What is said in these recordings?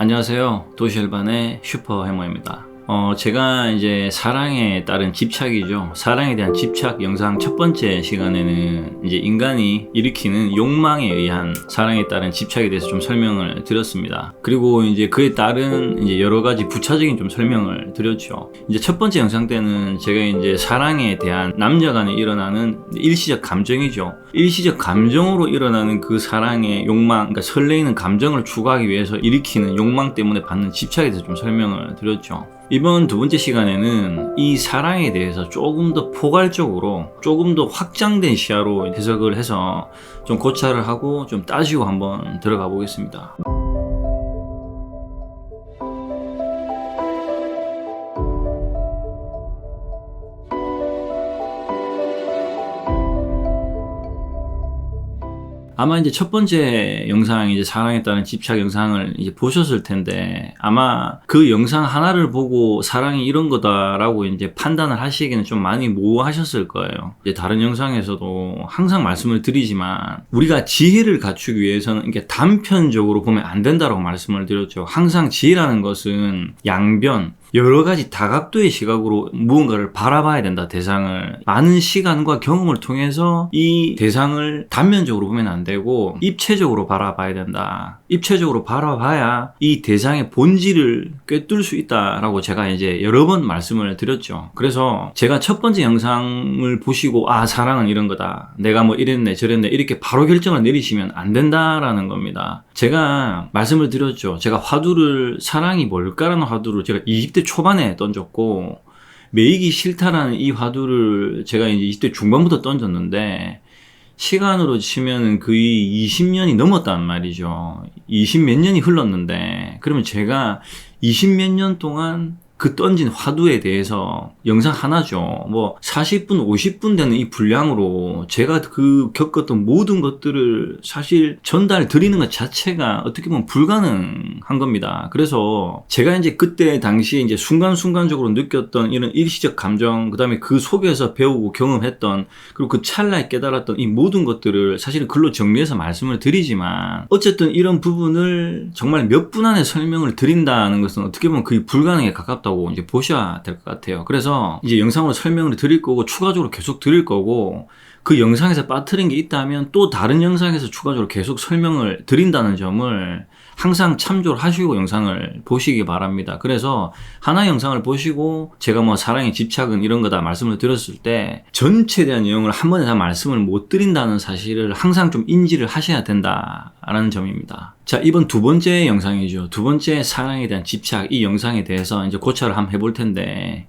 안녕하세요. 도시열반의 슈퍼해머입니다. 제가 이제 사랑에 따른 집착이죠. 사랑에 대한 집착 영상 첫 번째 시간에는 이제 인간이 일으키는 욕망에 의한 사랑에 따른 집착에 대해서 좀 설명을 드렸습니다. 그리고 이제 그에 따른 이제 여러 가지 부차적인 좀 설명을 드렸죠. 이제 첫 번째 영상 때는 제가 이제 사랑에 대한 남녀 간에 일어나는 일시적 감정이죠. 일시적 감정으로 일어나는 그 사랑의 욕망, 그러니까 설레이는 감정을 추구하기 위해서 일으키는 욕망 때문에 받는 집착에 대해서 좀 설명을 드렸죠. 이번 두 번째 시간에는 이 사랑에 대해서 조금 더 포괄적으로 조금 더 확장된 시야로 해석을 해서 좀 고찰을 하고 좀 따지고 한번 들어가 보겠습니다. 아마 이제 첫 번째 영상이 이제 사랑에 따른 집착 영상을 이제 보셨을 텐데, 아마 그 영상 하나를 보고 사랑이 이런 거다라고 이제 판단을 하시기에는 좀 많이 모호하셨을 거예요. 이제 다른 영상에서도 항상 말씀을 드리지만, 우리가 지혜를 갖추기 위해서는 이게 단편적으로 보면 안 된다라고 말씀을 드렸죠. 항상 지혜라는 것은 양변, 여러 가지 다각도의 시각으로 무언가를 바라봐야 된다. 대상을 많은 시간과 경험을 통해서 이 대상을 단면적으로 보면 안 되고 입체적으로 바라봐야 된다. 입체적으로 바라봐야 이 대상의 본질을 꿰뚫을 수 있다라고 제가 이제 여러 번 말씀을 드렸죠. 그래서 제가 첫 번째 영상을 보시고 사랑은 이런 거다, 내가 뭐 이랬네 저랬네 이렇게 바로 결정을 내리시면 안 된다라는 겁니다. 제가 말씀을 드렸죠. 제가 화두를, 사랑이 뭘까라는 화두를 제가 20대 초반에 던졌고, 매이기 싫다라는 이 화두를 제가 이제 20대 중반부터 던졌는데, 시간으로 치면 거의 20년이 넘었단 말이죠. 20 몇 년이 흘렀는데, 그러면 제가 20 몇 년 동안 그 던진 화두에 대해서 영상 하나죠. 뭐 40분, 50분 되는 이 분량으로 제가 그 겪었던 모든 것들을 사실 전달 드리는 것 자체가 어떻게 보면 불가능한 겁니다. 그래서 제가 이제 그때 당시에 이제 순간순간적으로 느꼈던 이런 일시적 감정, 그 다음에 그 속에서 배우고 경험했던, 그리고 그 찰나에 깨달았던 이 모든 것들을 사실은 글로 정리해서 말씀을 드리지만, 어쨌든 이런 부분을 정말 몇 분 안에 설명을 드린다는 것은 어떻게 보면 거의 불가능에 가깝다고 이제 보셔야 될 것 같아요. 그래서 이제 영상으로 설명을 드릴 거고, 추가적으로 계속 드릴 거고, 그 영상에서 빠뜨린 게 있다면 또 다른 영상에서 추가적으로 계속 설명을 드린다는 점을 항상 참조를 하시고 영상을 보시기 바랍니다. 그래서 하나 영상을 보시고 제가 뭐 사랑의 집착은 이런 거다 말씀을 드렸을 때 전체에 대한 내용을 한 번에 다 말씀을 못 드린다는 사실을 항상 좀 인지를 하셔야 된다라는 점입니다. 자, 이번 두 번째 영상이죠. 두 번째 사랑에 대한 집착, 이 영상에 대해서 이제 고찰을 한번 해볼 텐데,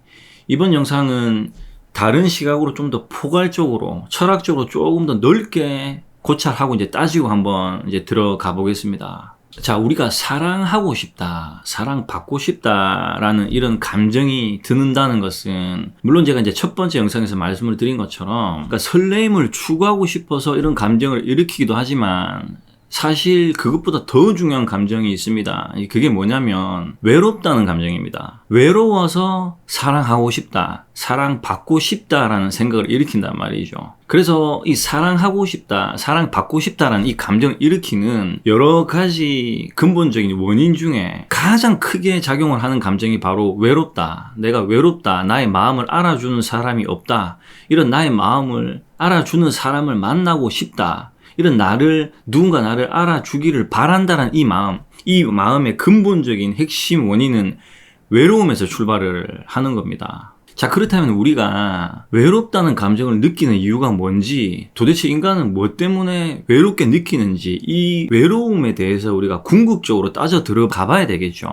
이번 영상은 다른 시각으로 좀 더 포괄적으로, 철학적으로 조금 더 넓게 고찰하고 이제 따지고 한번 이제 들어가 보겠습니다. 자, 우리가 사랑하고 싶다, 사랑받고 싶다라는 이런 감정이 드는다는 것은, 물론 제가 이제 첫 번째 영상에서 말씀을 드린 것처럼, 그러니까 설레임을 추구하고 싶어서 이런 감정을 일으키기도 하지만, 사실 그것보다 더 중요한 감정이 있습니다. 그게 뭐냐면 외롭다는 감정입니다. 외로워서 사랑하고 싶다, 사랑받고 싶다라는 생각을 일으킨단 말이죠. 그래서 이 사랑하고 싶다, 사랑받고 싶다라는 이 감정을 일으키는 여러 가지 근본적인 원인 중에 가장 크게 작용을 하는 감정이 바로 외롭다, 내가 외롭다, 나의 마음을 알아주는 사람이 없다, 이런 나의 마음을 알아주는 사람을 만나고 싶다, 이런 누군가 나를 알아주기를 바란다는 이 마음의 근본적인 핵심 원인은 외로움에서 출발을 하는 겁니다. 자, 그렇다면 우리가 외롭다는 감정을 느끼는 이유가 뭔지, 도대체 인간은 뭐 때문에 외롭게 느끼는지, 이 외로움에 대해서 우리가 궁극적으로 따져 들어가 봐야 되겠죠.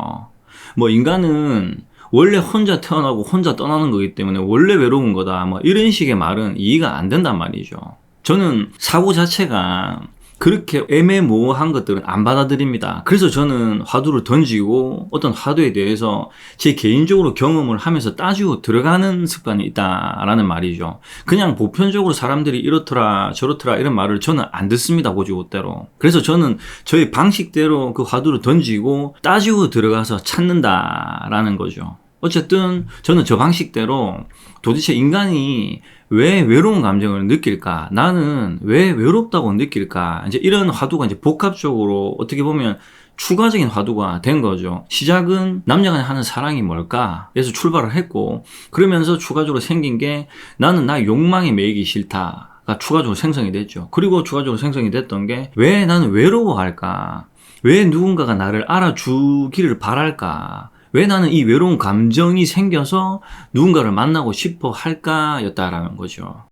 뭐 인간은 원래 혼자 태어나고 혼자 떠나는 거기 때문에 원래 외로운 거다, 뭐 이런 식의 말은 이해가 안 된단 말이죠. 저는 사고 자체가 그렇게 애매모호한 것들은 안 받아들입니다. 그래서 저는 화두를 던지고 어떤 화두에 대해서 제 개인적으로 경험을 하면서 따지고 들어가는 습관이 있다라는 말이죠. 그냥 보편적으로 사람들이 이렇더라 저렇더라 이런 말을 저는 안 듣습니다. 고지고대로. 그래서 저는 저의 방식대로 그 화두를 던지고 따지고 들어가서 찾는다라는 거죠. 어쨌든 저는 저 방식대로 도대체 인간이 왜 외로운 감정을 느낄까? 나는 왜 외롭다고 느낄까? 이제 이런 화두가 이제 복합적으로 어떻게 보면 추가적인 화두가 된 거죠. 시작은 남녀가 하는 사랑이 뭘까? 에서 출발을 했고, 그러면서 추가적으로 생긴 게 나는 나 욕망에 매이기 싫다가 추가적으로 생성이 됐죠. 그리고 추가적으로 생성이 됐던 게 왜 나는 외로워할까? 왜 누군가가 나를 알아주기를 바랄까? 왜 나는 이 외로운 감정이 생겨서 누군가를 만나고 싶어 할까? 였다라는 거죠.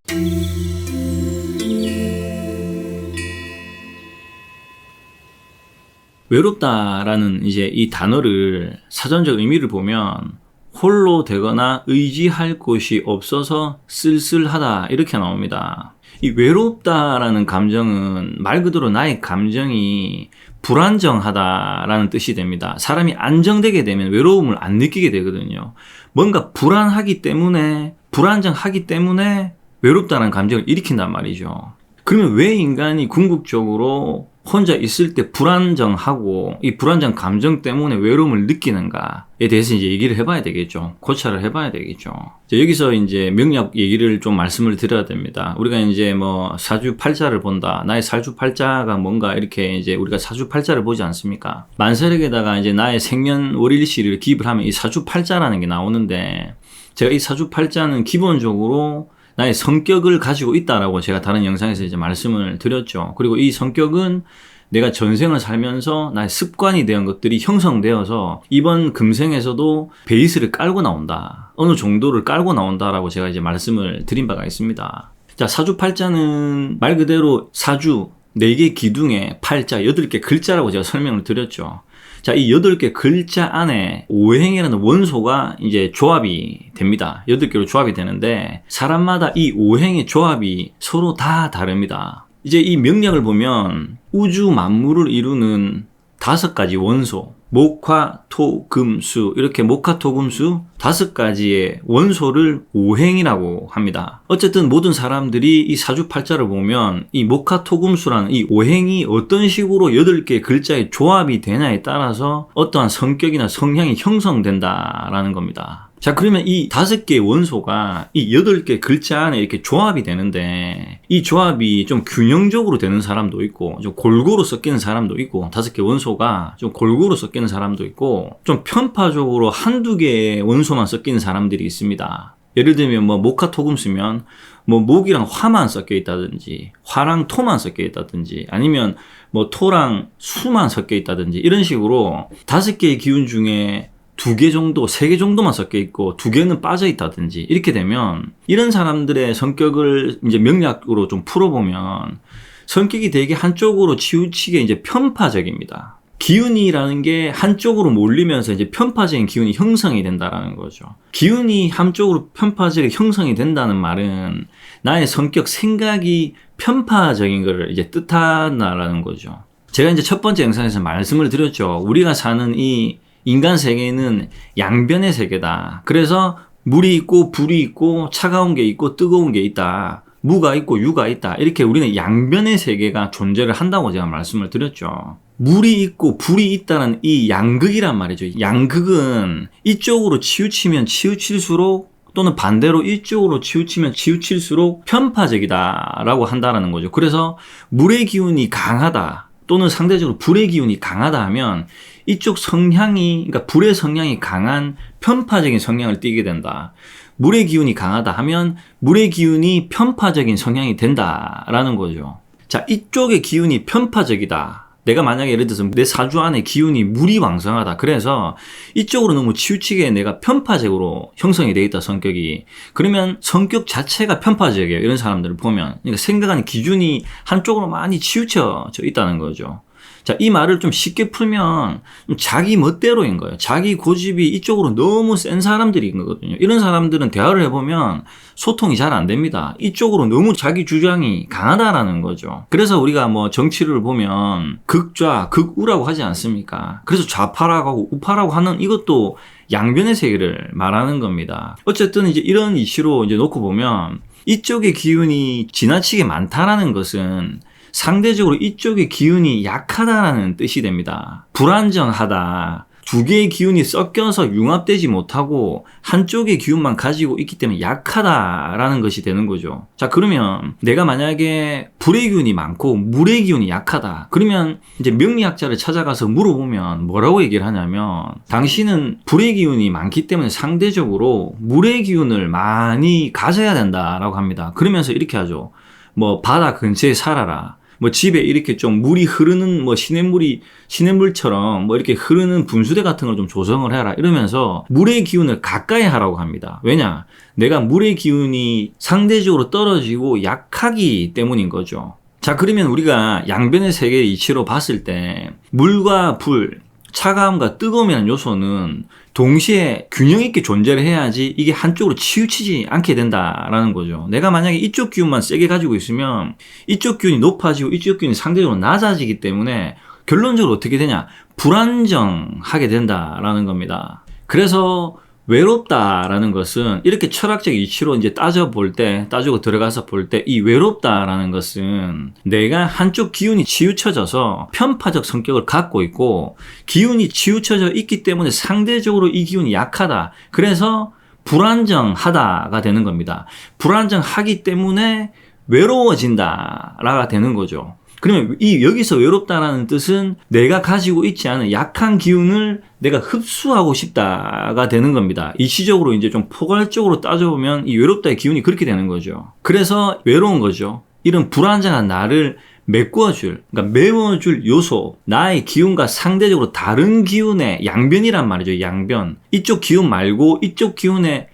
외롭다라는 이제 이 단어를 사전적 의미를 보면 홀로 되거나 의지할 곳이 없어서 쓸쓸하다 이렇게 나옵니다. 이 외롭다라는 감정은 말 그대로 나의 감정이 불안정하다라는 뜻이 됩니다. 사람이 안정되게 되면 외로움을 안 느끼게 되거든요. 뭔가 불안하기 때문에, 불안정하기 때문에 외롭다는 감정을 일으킨단 말이죠. 그러면 왜 인간이 궁극적으로 혼자 있을 때 불안정하고 이 불안정 감정 때문에 외로움을 느끼는가에 대해서 이제 얘기를 해봐야 되겠죠. 고찰을 해봐야 되겠죠. 여기서 이제 명리학 얘기를 좀 말씀을 드려야 됩니다. 우리가 이제 뭐 사주팔자를 본다. 나의 사주팔자가 뭔가 이렇게 이제 우리가 사주팔자를 보지 않습니까? 만세력에다가 이제 나의 생년월일시를 기입을 하면 이 사주팔자라는 게 나오는데 제가 이 사주팔자는 기본적으로 나의 성격을 가지고 있다라고 제가 다른 영상에서 이제 말씀을 드렸죠. 그리고 이 성격은 내가 전생을 살면서 나의 습관이 되는 것들이 형성되어서 이번 금생에서도 베이스를 깔고 나온다. 어느 정도를 깔고 나온다라고 제가 이제 말씀을 드린 바가 있습니다. 자, 사주팔자는 말 그대로 사주 4개 기둥에 팔자 8개 글자라고 제가 설명을 드렸죠. 자, 이 8개 글자 안에 오행이라는 원소가 이제 조합이 됩니다. 8개로 조합이 되는데 사람마다 이 오행의 조합이 서로 다 다릅니다. 이제 이 명리학을 보면 우주 만물을 이루는 5가지 원소, 목화, 토, 금, 수 이렇게 목화, 토, 금, 수 5가지의 원소를 오행이라고 합니다. 어쨌든 모든 사람들이 이 사주팔자를 보면 이 목화, 토, 금, 수라는 이 오행이 어떤 식으로 8개의 글자의 조합이 되냐에 따라서 어떠한 성격이나 성향이 형성된다라는 겁니다. 자, 그러면 이 5개의 원소가 이 8개 글자 안에 이렇게 조합이 되는데 이 조합이 좀 균형적으로 되는 사람도 있고 좀 골고루 섞이는 사람도 있고 5개 원소가 좀 골고루 섞이는 사람도 있고 좀 편파적으로 한두 개의 원소만 섞이는 사람들이 있습니다. 예를 들면 뭐 목화토금수면 뭐 목이랑 화만 섞여 있다든지 화랑 토만 섞여 있다든지 아니면 뭐 토랑 수만 섞여 있다든지 이런 식으로 5개의 기운 중에 2개 정도, 3개 정도만 섞여 있고 2개는 빠져 있다든지 이렇게 되면 이런 사람들의 성격을 이제 명리학으로 좀 풀어보면 성격이 되게 한쪽으로 치우치게 이제 편파적입니다. 기운이라는 게 한쪽으로 몰리면서 이제 편파적인 기운이 형성이 된다라는 거죠. 기운이 한쪽으로 편파적인 형성이 된다는 말은 나의 성격, 생각이 편파적인 걸 이제 뜻한다라는 거죠. 제가 이제 첫 번째 영상에서 말씀을 드렸죠. 우리가 사는 이 인간 세계는 양변의 세계다. 그래서 물이 있고 불이 있고 차가운 게 있고 뜨거운 게 있다. 무가 있고 유가 있다. 이렇게 우리는 양변의 세계가 존재를 한다고 제가 말씀을 드렸죠. 물이 있고 불이 있다는 이 양극이란 말이죠. 양극은 이쪽으로 치우치면 치우칠수록 또는 반대로 이쪽으로 치우치면 치우칠수록 편파적이다라고 한다는 거죠. 그래서 물의 기운이 강하다 또는 상대적으로 불의 기운이 강하다 하면 이쪽 성향이, 그러니까 불의 성향이 강한 편파적인 성향을 띠게 된다. 물의 기운이 강하다 하면 물의 기운이 편파적인 성향이 된다라는 거죠. 자, 이쪽의 기운이 편파적이다. 내가 만약에 예를 들어서 내 사주 안에 기운이 물이 왕성하다. 그래서 이쪽으로 너무 치우치게 내가 편파적으로 형성이 돼 있다, 성격이. 그러면 성격 자체가 편파적이에요. 이런 사람들을 보면. 그러니까 생각하는 기준이 한쪽으로 많이 치우쳐져 있다는 거죠. 자, 이 말을 좀 쉽게 풀면 자기 멋대로인 거예요. 자기 고집이 이쪽으로 너무 센 사람들인 거거든요. 이런 사람들은 대화를 해보면 소통이 잘 안 됩니다. 이쪽으로 너무 자기 주장이 강하다라는 거죠. 그래서 우리가 뭐 정치를 보면 극좌, 극우라고 하지 않습니까? 그래서 좌파라고 하고 우파라고 하는 이것도 양변의 세계를 말하는 겁니다. 어쨌든 이제 이런 이슈로 이제 놓고 보면 이쪽의 기운이 지나치게 많다라는 것은 상대적으로 이쪽의 기운이 약하다라는 뜻이 됩니다. 불안정하다, 두 개의 기운이 섞여서 융합되지 못하고 한쪽의 기운만 가지고 있기 때문에 약하다라는 것이 되는 거죠. 자, 그러면 내가 만약에 불의 기운이 많고 물의 기운이 약하다. 그러면 이제 명리학자를 찾아가서 물어보면 뭐라고 얘기를 하냐면 당신은 불의 기운이 많기 때문에 상대적으로 물의 기운을 많이 가져야 된다라고 합니다. 그러면서 이렇게 하죠. 뭐 바다 근처에 살아라. 뭐 집에 이렇게 좀 물이 흐르는 뭐 시냇물처럼 뭐 이렇게 흐르는 분수대 같은 걸 좀 조성을 해라 이러면서 물의 기운을 가까이 하라고 합니다. 왜냐? 내가 물의 기운이 상대적으로 떨어지고 약하기 때문인 거죠. 자, 그러면 우리가 양변의 세계의 이치로 봤을 때 물과 불, 차가움과 뜨거움이라는 요소는 동시에 균형 있게 존재를 해야지 이게 한쪽으로 치우치지 않게 된다라는 거죠. 내가 만약에 이쪽 기운만 세게 가지고 있으면 이쪽 기운이 높아지고 이쪽 기운이 상대적으로 낮아지기 때문에 결론적으로 어떻게 되냐? 불안정하게 된다라는 겁니다. 그래서 외롭다라는 것은 이렇게 철학적 이치로 이제 따지고 들어가서 볼 때 이 외롭다라는 것은 내가 한쪽 기운이 치우쳐져서 편파적 성격을 갖고 있고 기운이 치우쳐져 있기 때문에 상대적으로 이 기운이 약하다. 그래서 불안정하다가 되는 겁니다. 불안정하기 때문에 외로워진다라가 되는 거죠. 그러면 여기서 외롭다라는 뜻은 내가 가지고 있지 않은 약한 기운을 내가 흡수하고 싶다가 되는 겁니다. 이치적으로 이제 좀 포괄적으로 따져보면 이 외롭다의 기운이 그렇게 되는 거죠. 그래서 외로운 거죠. 이런 불안정한 나를 그러니까 메워줄 요소, 나의 기운과 상대적으로 다른 기운의 양변이란 말이죠. 양변. 이쪽 기운 말고 이쪽 기운의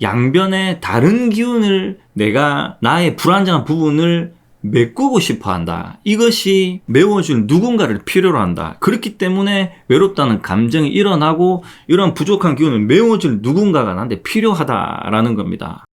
양변의 다른 기운을 내가 나의 불안정한 부분을 메꾸고 싶어 한다. 이것이 메워줄 누군가를 필요로 한다. 그렇기 때문에 외롭다는 감정이 일어나고 이런 부족한 기운을 메워줄 누군가가 나한테 필요하다라는 겁니다.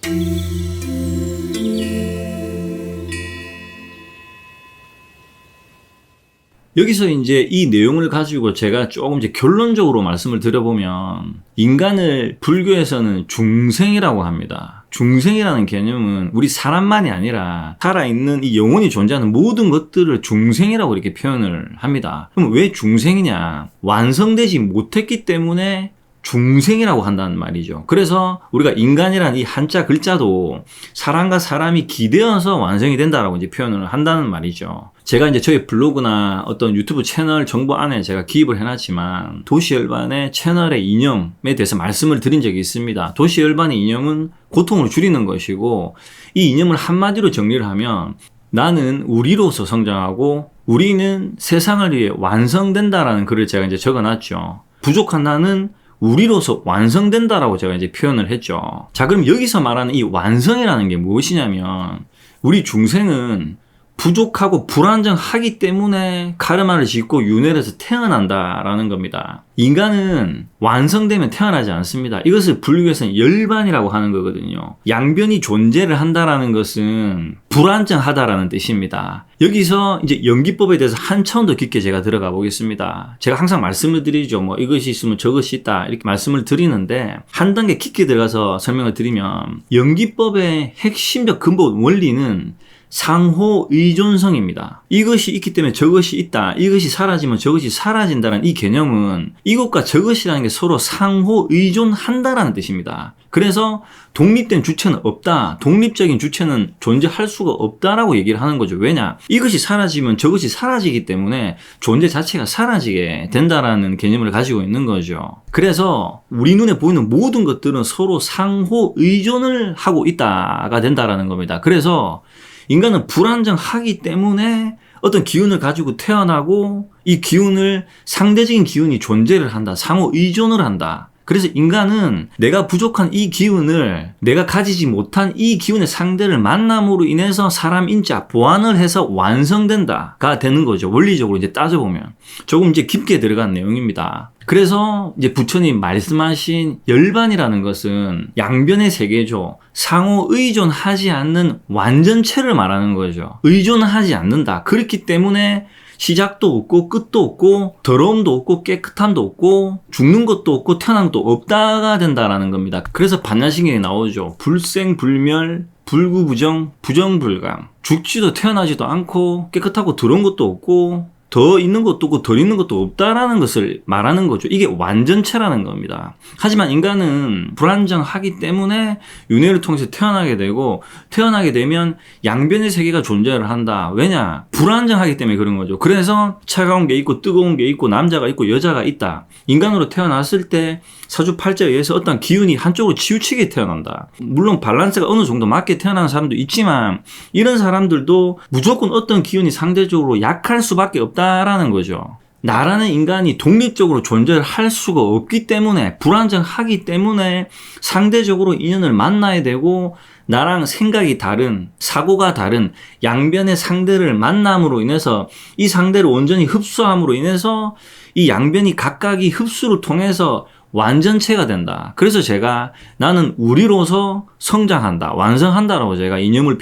여기서 이제 이 내용을 가지고 제가 조금 이제 결론적으로 말씀을 드려보면 인간을 불교에서는 중생이라고 합니다. 중생이라는 개념은 우리 사람만이 아니라 살아있는 이 영혼이 존재하는 모든 것들을 중생이라고 이렇게 표현을 합니다. 그럼 왜 중생이냐? 완성되지 못했기 때문에 중생이라고 한다는 말이죠. 그래서 우리가 인간이란 이 한자 글자도 사람과 사람이 기대어서 완성이 된다라고 이제 표현을 한다는 말이죠. 제가 이제 저희 블로그나 어떤 유튜브 채널 정보 안에 제가 기입을 해놨지만 도시열반의 채널의 이념에 대해서 말씀을 드린 적이 있습니다. 도시열반의 이념은 고통을 줄이는 것이고 이 이념을 한마디로 정리를 하면 나는 우리로서 성장하고 우리는 세상을 위해 완성된다라는 글을 제가 이제 적어놨죠. 부족한 나는 우리로서 완성된다라고 제가 이제 표현을 했죠. 자, 그럼 여기서 말하는 이 완성이라는 게 무엇이냐면 우리 중생은 부족하고 불안정하기 때문에 카르마를 짓고 윤회를 해서 태어난다라는 겁니다. 인간은 완성되면 태어나지 않습니다. 이것을 불교에서는 열반이라고 하는 거거든요. 양변이 존재를 한다라는 것은 불안정하다라는 뜻입니다. 여기서 이제 연기법에 대해서 한 차원 더 깊게 제가 들어가 보겠습니다. 제가 항상 말씀을 드리죠. 뭐 이것이 있으면 저것이 있다 이렇게 말씀을 드리는데 한 단계 깊게 들어가서 설명을 드리면 연기법의 핵심적 근본 원리는 상호 의존성입니다. 이것이 있기 때문에 저것이 있다. 이것이 사라지면 저것이 사라진다는 이 개념은 이것과 저것이라는 게 서로 상호 의존한다라는 뜻입니다. 그래서 독립된 주체는 없다. 독립적인 주체는 존재할 수가 없다라고 얘기를 하는 거죠. 왜냐? 이것이 사라지면 저것이 사라지기 때문에 존재 자체가 사라지게 된다라는 개념을 가지고 있는 거죠. 그래서 우리 눈에 보이는 모든 것들은 서로 상호 의존을 하고 있다가 된다라는 겁니다. 그래서 인간은 불안정하기 때문에 어떤 기운을 가지고 태어나고 이 기운을 상대적인 기운이 존재를 한다. 상호 의존을 한다. 그래서 인간은 내가 부족한 이 기운을 내가 가지지 못한 이 기운의 상대를 만남으로 인해서 사람 인자 보완을 해서 완성된다가 되는 거죠. 원리적으로 이제 따져보면 조금 이제 깊게 들어간 내용입니다. 그래서 이제 부처님 말씀하신 열반이라는 것은 양변의 세계죠. 상호 의존하지 않는 완전체를 말하는 거죠. 의존하지 않는다. 그렇기 때문에 시작도 없고 끝도 없고 더러움도 없고 깨끗함도 없고 죽는 것도 없고 태어난 것도 없다가 된다라는 겁니다. 그래서 반야신경에 나오죠. 불생불멸 불구부정 부정불강. 죽지도 태어나지도 않고 깨끗하고 더러운 것도 없고 더 있는 것도 없고 덜 있는 것도 없다라는 것을 말하는 거죠. 이게 완전체라는 겁니다. 하지만 인간은 불안정하기 때문에 윤회를 통해서 태어나게 되고, 태어나게 되면 양변의 세계가 존재를 한다. 왜냐? 불안정하기 때문에 그런 거죠. 그래서 차가운 게 있고 뜨거운 게 있고 남자가 있고 여자가 있다. 인간으로 태어났을 때 사주팔자에 의해서 어떤 기운이 한쪽으로 치우치게 태어난다. 물론 밸런스가 어느 정도 맞게 태어나는 사람도 있지만 이런 사람들도 무조건 어떤 기운이 상대적으로 약할 수밖에 없다라는 거죠. 나라는 인간이 독립적으로 존재를 할 수가 없기 때문에, 불안정하기 때문에 상대적으로 인연을 만나야 되고, 나랑 생각이 다른, 사고가 다른 양변의 상대를 만남으로 인해서 이 상대를 온전히 흡수함으로 인해서 이 양변이 각각이 흡수를 통해서 완전체가 된다. 그래서 제가 나는 우리로서 성장한다, 완성한다라고 제가 이념을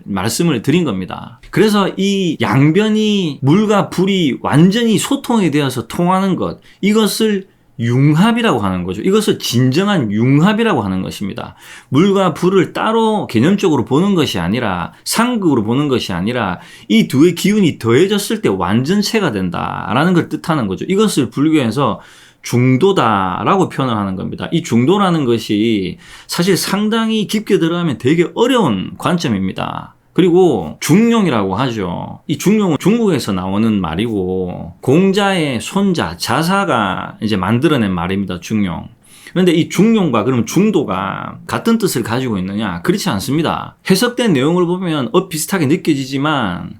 말씀을 드린 겁니다. 그래서 이 양변이 물과 불이 완전히 소통이 되어서 통하는 것, 이것을 융합이라고 하는 거죠. 이것을 진정한 융합이라고 하는 것입니다. 물과 불을 따로 개념적으로 보는 것이 아니라, 상극으로 보는 것이 아니라 이 두의 기운이 더해졌을 때 완전체가 된다라는 걸 뜻하는 거죠. 이것을 불교에서 중도다라고 표현을 하는 겁니다. 이 중도라는 것이 사실 상당히 깊게 들어가면 되게 어려운 관점입니다. 그리고 중용이라고 하죠. 이 중용은 중국에서 나오는 말이고, 공자의 손자 자사가 이제 만들어낸 말입니다. 중용. 그런데 이 중용과 그럼 중도가 같은 뜻을 가지고 있느냐? 그렇지 않습니다. 해석된 내용을 보면 비슷하게 느껴지지만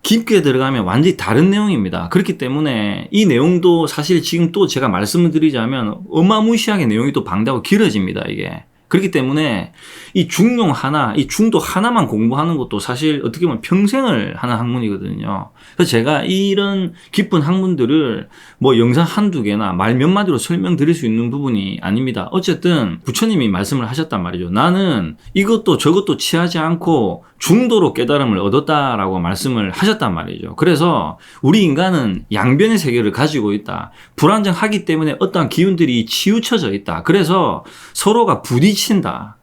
깊게 들어가면 완전히 다른 내용입니다. 그렇기 때문에 이 내용도 사실 지금 또 제가 말씀을 드리자면 어마무시하게 내용이 또 방대하고 길어집니다, 이게. 그렇기 때문에 이 중용 하나, 이 중도 하나만 공부하는 것도 사실 어떻게 보면 평생을 하는 학문이거든요. 그래서 제가 이런 깊은 학문들을 뭐 영상 한두 개나 말 몇 마디로 설명드릴 수 있는 부분이 아닙니다. 어쨌든 부처님이 말씀을 하셨단 말이죠. 나는 이것도 저것도 취하지 않고 중도로 깨달음을 얻었다라고 말씀을 하셨단 말이죠. 그래서 우리 인간은 양변의 세계를 가지고 있다. 불안정하기 때문에 어떠한 기운들이 치우쳐져 있다. 그래서 서로가 부딪힌다.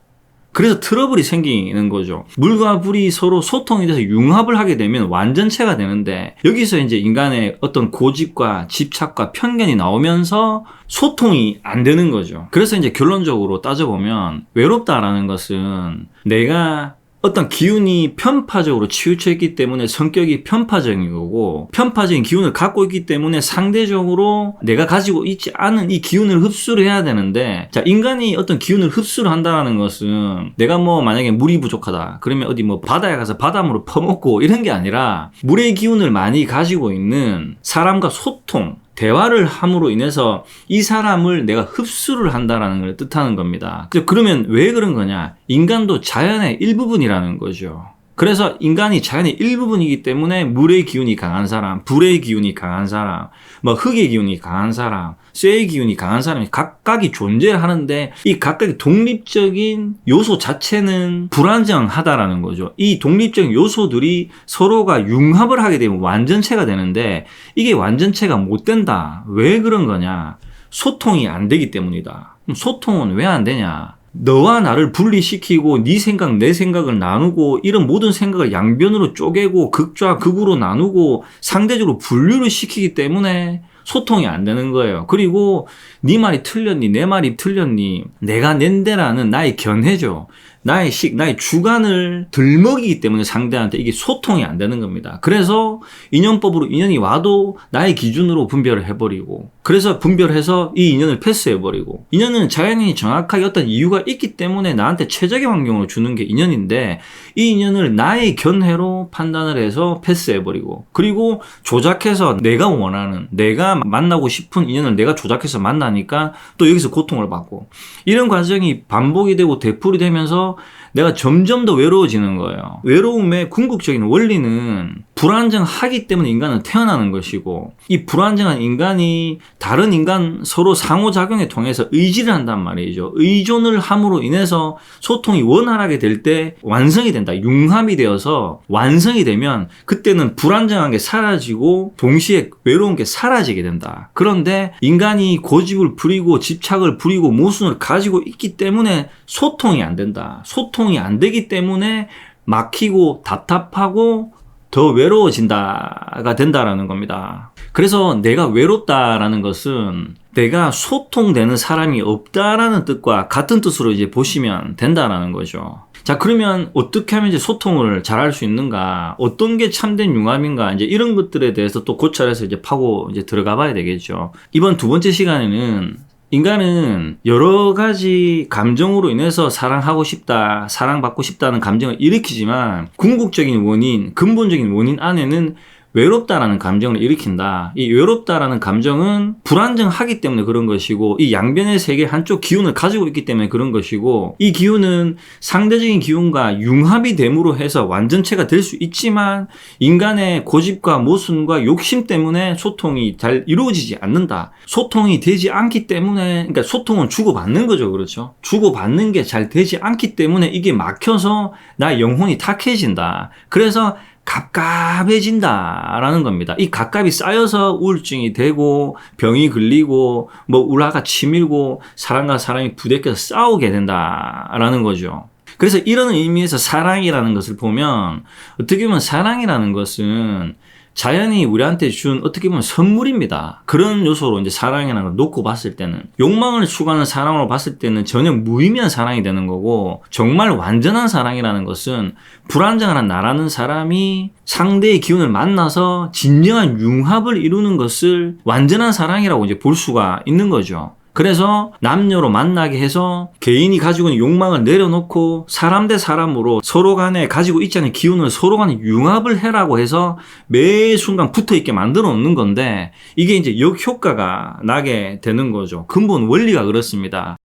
그래서 트러블이 생기는 거죠. 물과 불이 서로 소통이 돼서 융합을 하게 되면 완전체가 되는데, 여기서 이제 인간의 어떤 고집과 집착과 편견이 나오면서 소통이 안 되는 거죠. 그래서 이제 결론적으로 따져보면 외롭다라는 것은 내가 어떤 기운이 편파적으로 치우쳐 있기 때문에 성격이 편파적인 거고, 편파적인 기운을 갖고 있기 때문에 상대적으로 내가 가지고 있지 않은 이 기운을 흡수를 해야 되는데, 자, 인간이 어떤 기운을 흡수를 한다는 것은 내가 뭐 만약에 물이 부족하다 그러면 어디 뭐 바다에 가서 바닷물을 퍼먹고 이런 게 아니라, 물의 기운을 많이 가지고 있는 사람과 소통, 대화를 함으로 인해서 이 사람을 내가 흡수를 한다라는 걸 뜻하는 겁니다. 그러면 왜 그런 거냐? 인간도 자연의 일부분이라는 거죠. 그래서 인간이 자연의 일부분이기 때문에 물의 기운이 강한 사람, 불의 기운이 강한 사람, 뭐 흙의 기운이 강한 사람, 쇠의 기운이 강한 사람이 각각이 존재를 하는데, 이 각각의 독립적인 요소 자체는 불안정하다라는 거죠. 이 독립적인 요소들이 서로가 융합을 하게 되면 완전체가 되는데, 이게 완전체가 못 된다. 왜 그런 거냐? 소통이 안 되기 때문이다. 그럼 소통은 왜 안 되냐? 너와 나를 분리시키고 네 생각 내 생각을 나누고 이런 모든 생각을 양변으로 쪼개고 극좌 극으로 나누고 상대적으로 분류를 시키기 때문에 소통이 안 되는 거예요. 그리고 네 말이 틀렸니 내 말이 틀렸니, 내가 낸데라는 나의 견해죠. 나의 나의 주관을 들먹이기 때문에 상대한테 이게 소통이 안 되는 겁니다. 그래서 인연법으로 인연이 와도 나의 기준으로 분별을 해버리고, 그래서 분별해서 이 인연을 패스해버리고, 인연은 자연인이 정확하게 어떤 이유가 있기 때문에 나한테 최적의 환경으로 주는 게 인연인데, 이 인연을 나의 견해로 판단을 해서 패스해버리고, 그리고 조작해서 내가 원하는, 내가 만나고 싶은 인연을 내가 조작해서 만나니까 또 여기서 고통을 받고, 이런 과정이 반복이 되고 되풀이 되면서 내가 점점 더 외로워지는 거예요. 외로움의 궁극적인 원리는 불안정하기 때문에 인간은 태어나는 것이고, 이 불안정한 인간이 다른 인간 서로 상호작용에 통해서 의지를 한단 말이죠. 의존을 함으로 인해서 소통이 원활하게 될 때 완성이 된다. 융합이 되어서 완성이 되면 그때는 불안정한 게 사라지고 동시에 외로운 게 사라지게 된다. 그런데 인간이 고집을 부리고 집착을 부리고 모순을 가지고 있기 때문에 소통이 안 된다. 소통이 안 되기 때문에 막히고 답답하고 더 외로워진다가 된다라는 겁니다. 그래서 내가 외롭다라는 것은 내가 소통되는 사람이 없다라는 뜻과 같은 뜻으로 이제 보시면 된다라는 거죠. 자, 그러면 어떻게 하면 이제 소통을 잘할 수 있는가? 어떤 게 참된 융합인가? 이제 이런 것들에 대해서 또 고찰해서 이제 파고 이제 들어가 봐야 되겠죠. 이번 두 번째 시간에는 인간은 여러 가지 감정으로 인해서 사랑하고 싶다, 사랑받고 싶다는 감정을 일으키지만 궁극적인 원인, 근본적인 원인 안에는 외롭다라는 감정을 일으킨다. 이 외롭다라는 감정은 불안정하기 때문에 그런 것이고, 이 양변의 세계 한쪽 기운을 가지고 있기 때문에 그런 것이고, 이 기운은 상대적인 기운과 융합이 됨으로 해서 완전체가 될 수 있지만 인간의 고집과 모순과 욕심 때문에 소통이 잘 이루어지지 않는다. 소통이 되지 않기 때문에, 그러니까 소통은 주고받는 거죠. 그렇죠? 주고받는 게 잘 되지 않기 때문에 이게 막혀서 나 영혼이 탁해진다. 그래서 갑갑해진다라는 겁니다. 이 갑갑이 쌓여서 우울증이 되고 병이 걸리고 뭐 우라가 치밀고 사람과 사람이 부대껴서 싸우게 된다라는 거죠. 그래서 이런 의미에서 사랑이라는 것을 보면 어떻게 보면 사랑이라는 것은 자연이 우리한테 준 어떻게 보면 선물입니다. 그런 요소로 이제 사랑이라는 걸 놓고 봤을 때는 욕망을 추구하는 사랑으로 봤을 때는 전혀 무의미한 사랑이 되는 거고, 정말 완전한 사랑이라는 것은 불안정한 나라는 사람이 상대의 기운을 만나서 진정한 융합을 이루는 것을 완전한 사랑이라고 이제 볼 수가 있는 거죠. 그래서 남녀로 만나게 해서 개인이 가지고 있는 욕망을 내려놓고 사람 대 사람으로 서로 간에 가지고 있지 않은 기운을 서로 간에 융합을 해라고 해서 매 순간 붙어 있게 만들어 놓는 건데, 이게 이제 역효과가 나게 되는 거죠. 근본 원리가 그렇습니다.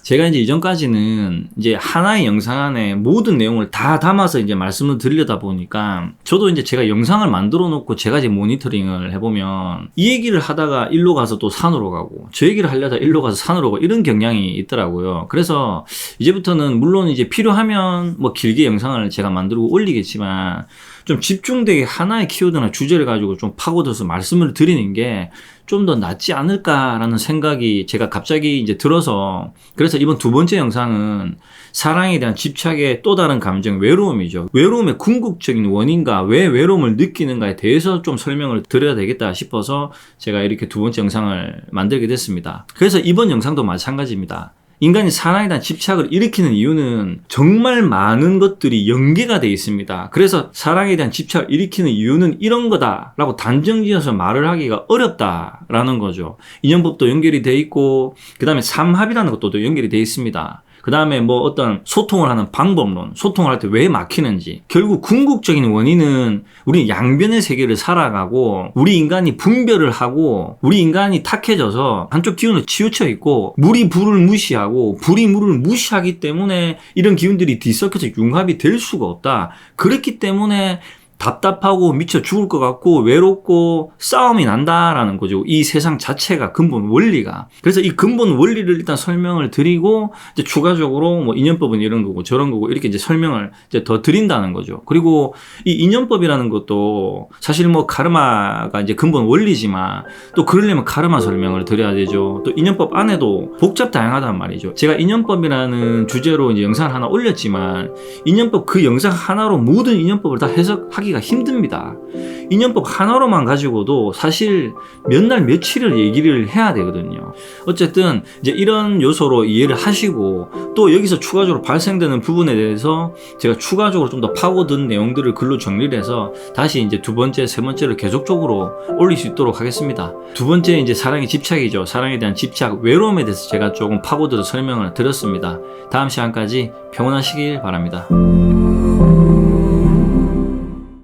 제가 이제 이전까지는 이제 하나의 영상 안에 모든 내용을 다 담아서 이제 말씀을 드리려다 보니까, 저도 이제 제가 영상을 만들어 놓고 제가 이제 모니터링을 해보면 이 얘기를 하다가 일로 가서 또 산으로 가고, 저 얘기를 하려다 일로 가서 산으로 가고, 이런 경향이 있더라고요. 그래서 이제부터는 물론 이제 필요하면 뭐 길게 영상을 제가 만들고 올리겠지만, 좀 집중되게 하나의 키워드나 주제를 가지고 좀 파고들어서 말씀을 드리는 게 좀 더 낫지 않을까라는 생각이 제가 갑자기 이제 들어서, 그래서 이번 두 번째 영상은 사랑에 대한 집착의 또 다른 감정, 외로움이죠. 외로움의 궁극적인 원인과 왜 외로움을 느끼는가에 대해서 좀 설명을 드려야 되겠다 싶어서 제가 이렇게 두 번째 영상을 만들게 됐습니다. 그래서 이번 영상도 마찬가지입니다. 인간이 사랑에 대한 집착을 일으키는 이유는 정말 많은 것들이 연계가 되어 있습니다. 그래서 사랑에 대한 집착을 일으키는 이유는 이런 거다라고 단정지어서 말을 하기가 어렵다라는 거죠. 인연법도 연결이 되어 있고, 그 다음에 삼합이라는 것도 또 연결이 되어 있습니다. 그 다음에 뭐 어떤 소통을 하는 방법론, 소통을 할 때 왜 막히는지, 결국 궁극적인 원인은 우리 양변의 세계를 살아가고 우리 인간이 분별을 하고 우리 인간이 탁해져서 한쪽 기운을 치우쳐 있고, 물이 불을 무시하고 불이 물을 무시하기 때문에 이런 기운들이 뒤섞여서 융합이 될 수가 없다. 그렇기 때문에 답답하고 미쳐 죽을 것 같고 외롭고 싸움이 난다라는 거죠. 이 세상 자체가 근본 원리가. 그래서 이 근본 원리를 일단 설명을 드리고, 이제 추가적으로 뭐 인연법은 이런 거고 저런 거고 이렇게 이제 설명을 이제 더 드린다는 거죠. 그리고 이 인연법이라는 것도 사실 뭐 카르마가 이제 근본 원리지만, 또 그러려면 카르마 설명을 드려야 되죠. 또 인연법 안에도 복잡 다양하단 말이죠. 제가 인연법이라는 주제로 이제 영상을 하나 올렸지만, 인연법 그 영상 하나로 모든 인연법을 다 해석하기 힘듭니다. 인연법 하나로만 가지고도 사실 몇 날 며칠을 얘기를 해야 되거든요. 어쨌든 이제 이런 요소로 이해를 하시고, 또 여기서 추가적으로 발생되는 부분에 대해서 제가 추가적으로 좀 더 파고든 내용들을 글로 정리를 해서 다시 이제 두 번째, 세 번째를 계속적으로 올릴 수 있도록 하겠습니다. 두 번째 이제 사랑의 집착이죠. 사랑에 대한 집착, 외로움에 대해서 제가 조금 파고들어 설명을 드렸습니다. 다음 시간까지 평온하시길 바랍니다.